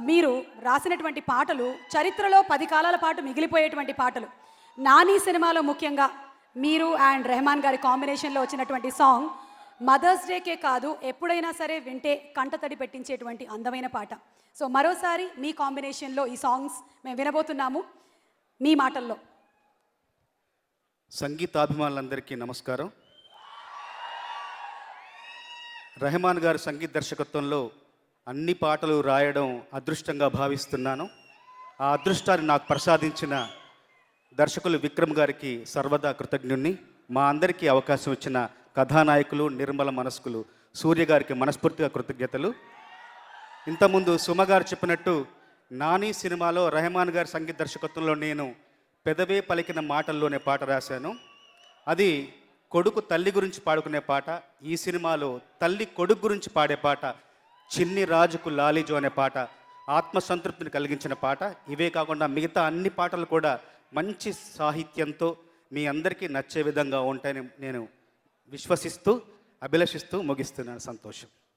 మీరు రాసినటువంటి పాటలు చరిత్రలో 10 కాలాల పాటు మిగిలిపోయేటువంటి పాటలు. 'నాని' సినిమాలో ముఖ్యంగా మీరు అండ్ రెహమాన్ గారి కాంబినేషన్లో వచ్చినటువంటి సాంగ్ మదర్స్ డేకే కాదు ఎప్పుడైనా సరే వింటే కంటతడి పెట్టించేటువంటి అందమైన పాట. సో మరోసారి మీ కాంబినేషన్లో ఈ సాంగ్స్ మేము వినబోతున్నాము మీ మాటల్లో. సంగీతాభిమానులందరికీ నమస్కారం. రెహమాన్ గారి సంగీత దర్శకత్వంలో అన్ని పాటలు రాయడం అదృష్టంగా భావిస్తున్నాను. ఆ అదృష్టాన్ని నాకు ప్రసాదించిన దర్శకులు విక్రమ్ గారికి సర్వదా కృతజ్ఞుణ్ణి. మా అందరికీ అవకాశం ఇచ్చిన కథానాయకులు నిర్మల మనస్కులు సూర్య గారికి మనస్ఫూర్తిగా కృతజ్ఞతలు. ఇంతకుముందు సుమ గారు చెప్పినట్టు 'నాని' సినిమాలో రెహమాన్ గారి సంగీత దర్శకత్వంలో నేను పెదవే పలికిన మాటల్లోనే పాట రాశాను. అది కొడుకు తల్లి గురించి పాడుకునే పాట. ఈ సినిమాలో తల్లి కొడుకు గురించి పాడే పాట 'చిన్ని రాజుకు లాలిజో' అనే పాట ఆత్మసంతృప్తిని కలిగించిన పాట. ఇవే కాకుండా మిగతా అన్ని పాటలు కూడా మంచి సాహిత్యంతో మీ అందరికీ నచ్చే విధంగా ఉంటాయని నేను విశ్వసిస్తూ అభిలషిస్తూ ముగిస్తున్నాను. సంతోషం.